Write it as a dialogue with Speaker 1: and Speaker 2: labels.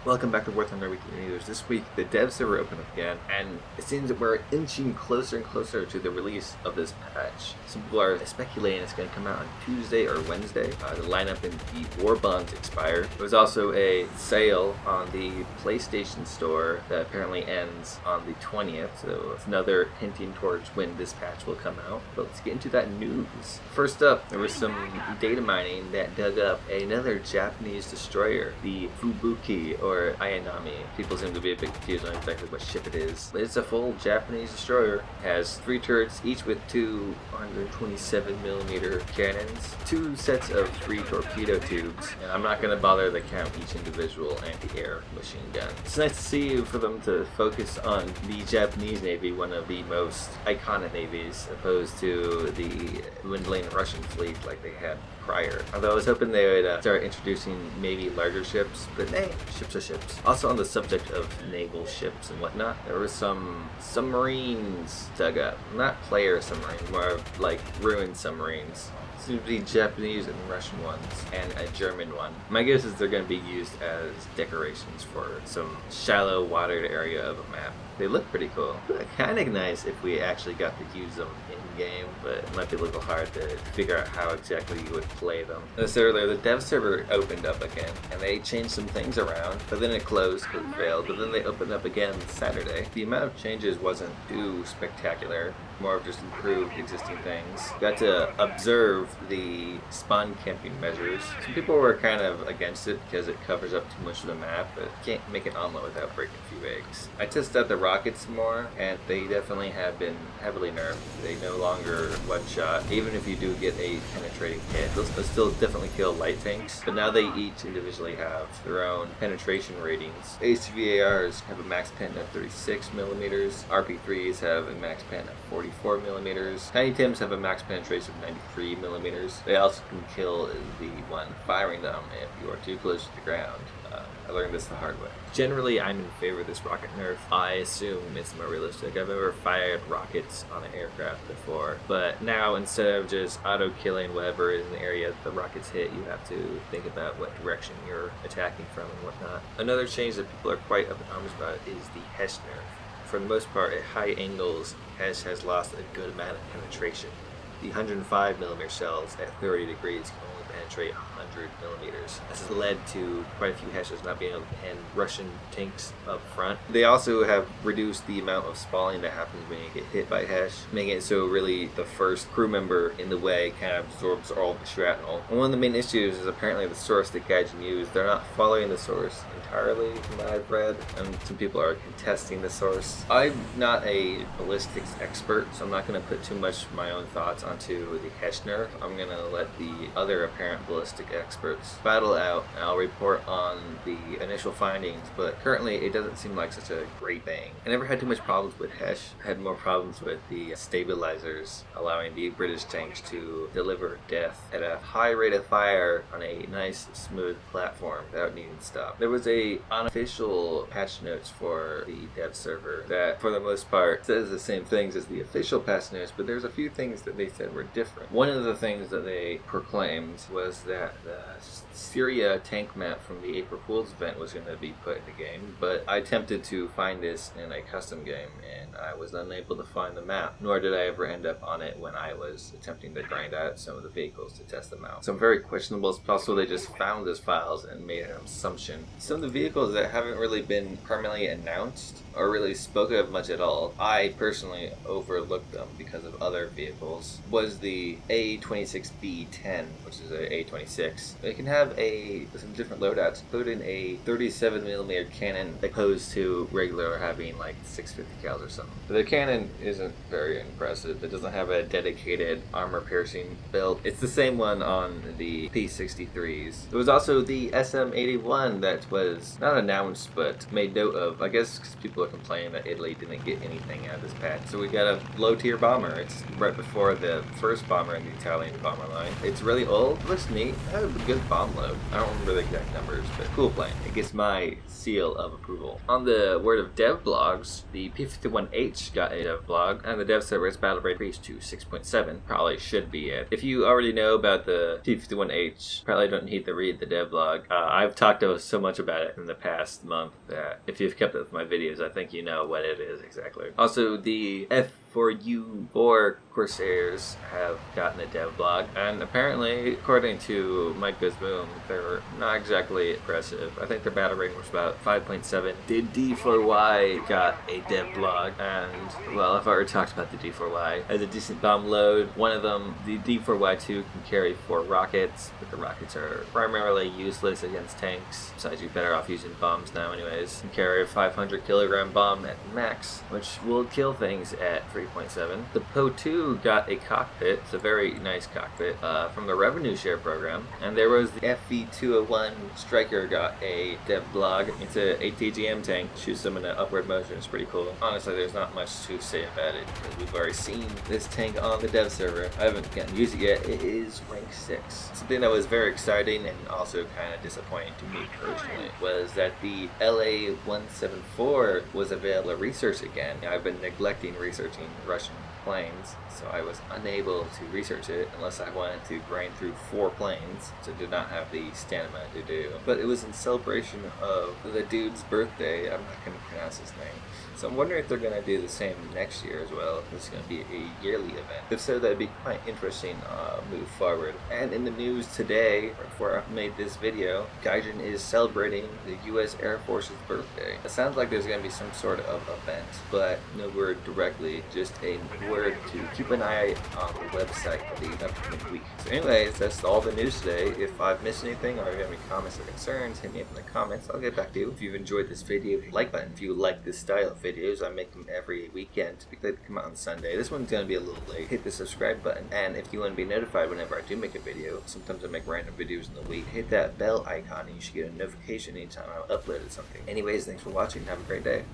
Speaker 1: Welcome back to War Thunder Weekly News. This week, the dev server opened up again, and it seems that we're inching closer and closer to the release of this patch. Some people are speculating it's going to come out on Tuesday or Wednesday. The lineup in the war bonds expire. There was also a sale on the PlayStation Store that apparently ends on the 20th, so it's another hinting towards when this patch will come out. But let's get into that news. First up, there was some data mining that dug up another Japanese destroyer, the Fubuki, or Ayanami. People seem to be a bit confused on exactly what ship it is. It's a full Japanese destroyer. It has 3 turrets, each with 2 127mm cannons, 2 sets of 3 torpedo tubes, and I'm not going to bother to count each individual anti-air machine gun. It's nice to see for them to focus on the Japanese Navy, one of the most iconic navies, opposed to the dwindling Russian fleet like they had prior. Although I was hoping they would start introducing maybe larger ships, but hey, ships are ships. Also on the subject of naval ships and whatnot, there were some submarines dug up. Not player submarines, more like ruined submarines. Seems to be Japanese and Russian ones, and a German one. My guess is they're going to be used as decorations for some shallow watered area of a map. They look pretty cool. Kind of nice if we actually got to use them in-game, but it might be a little hard to figure out how exactly you would play them. As I said earlier, the dev server opened up again, and they changed some things around, but then it closed because it failed, but then they opened up again Saturday. The amount of changes wasn't too spectacular, more of just improved existing things. Got to observe the spawn camping measures. Some people were kind of against it because it covers up too much of the map, but can't make it online without breaking a few eggs. I tested out the rockets more, and they definitely have been heavily nerfed. They no longer one-shot. Even if you do get a penetrating hit, they'll still definitely kill light tanks, but now they each individually have their own penetration ratings. HVARs have a max pen of 36mm, RP3s have a max pen of 44mm, Tiny Tims have a max penetration of 93mm. They also can kill the one firing them if you are too close to the ground. I learned this the hard way. Generally, I'm in favor of this rocket nerf. I assume it's more realistic. I've never fired rockets on an aircraft before, but now instead of just auto-killing whatever is in the area that the rockets hit, you have to think about what direction you're attacking from and whatnot. Another change that people are quite up in arms about is the HESH nerf. For the most part, at high angles, HESH has lost a good amount of penetration. The 105mm shells at 30 degrees can only penetrate 100mm. This has led to quite a few HESHs not being able to pen Russian tanks up front. They also have reduced the amount of spalling that happens when you get hit by HESH, making it so really the first crew member in the way kind of absorbs all the shrapnel. And one of the main issues is apparently the source that Gaijin used. They're not following the source entirely from what I've read, and some people are contesting the source. I'm not a ballistics expert, so I'm not going to put too much of my own thoughts onto the HESH nerf. I'm going to let the other apparent ballistic experts battle out, and I'll report on the initial findings, but currently it doesn't seem like such a great thing. I never had too much problems with HESH. I had more problems with the stabilizers, allowing the British tanks to deliver death at a high rate of fire on a nice, smooth platform without needing to stop. There was a unofficial patch notes for the dev server that, for the most part, says the same things as the official patch notes, but there's a few things that they said were different. One of the things that they proclaimed was that the Syria tank map from the April Fool's event was going to be put in the game, but I attempted to find this in a custom game, and I was unable to find the map, nor did I ever end up on it when I was attempting to grind out some of the vehicles to test them out. So I'm very questionable. It's possible they just found those files and made an assumption. Some of the vehicles that haven't really been permanently announced or really spoken of much at all, I personally overlooked them because of other vehicles, was the A26B10, which is an A26. It can have some different loadouts, including a 37mm cannon opposed to regular having like 650 cals or something. But the cannon isn't very impressive. It doesn't have a dedicated armor-piercing build. It's the same one on the P-63s. There was also the SM-81 that was not announced but made note of, I guess because people are complaining that Italy didn't get anything out of this patch. So we got a low-tier bomber. It's right before the first bomber in the Italian bomber line. It's really old, looks neat. It had a good bomb load. I don't remember the exact numbers, but cool plane. It gets my seal of approval. On the word of dev blogs, the P-51H got a dev blog, and the dev server's battle rate increased to 6.7. Probably should be it. If you already know about the P-51H, probably don't need to read the dev blog. I've talked so much about it in the past month that if you've kept up with my videos, I think you know what it is exactly. Also, the F4U Corsairs have gotten a dev blog, and apparently, according to Mike Goes Boom, they're not exactly impressive. I think their battle rating was about 5.7. The D4Y got a dev blog, and well, I've already talked about the D4Y. Has a decent bomb load. One of them, the D4Y2, can carry 4 rockets, but the rockets are primarily useless against tanks. Besides, you're better off using bombs now anyways. Can carry a 500 kilogram bomb at max, which will kill things at 3.7. The Po2 got a cockpit. It's a very nice cockpit from the revenue share program. And there was the FV102 Striker got a dev blog. It's a ATGM tank. Shoots them in an upward motion. It's pretty cool. Honestly, there's not much to say about it because we've already seen this tank on the dev server. I haven't gotten to use it yet. It is rank 6. Something that was very exciting and also kind of disappointing to me personally was that the LA-174 was available to research again. I've been neglecting researching Russian planes, so I was unable to research it unless I wanted to grind through 4 planes, so did not have the stamina to do. But it was in celebration of the dude's birthday. I'm not going to pronounce his name. So I'm wondering if they're going to do the same next year as well. If this is going to be a yearly event. If so, that'd be quite interesting move forward. And in the news today, before I made this video, Gaijin is celebrating the U.S. Air Force's birthday. It sounds like there's going to be some sort of event, but no word directly, just a word to keep an eye on the website for the upcoming week. So anyways, that's all the news today. If I've missed anything or if you have any comments or concerns, hit me up in the comments. I'll get back to you. If you've enjoyed this video, hit the like button. If you like this style of videos, I make them every weekend. They come out on Sunday. This one's going to be a little late. Hit the subscribe button. And if you want to be notified whenever I do make a video, sometimes I make random videos in the week, hit that bell icon and you should get a notification anytime I uploaded something. Anyways, thanks for watching. Have a great day.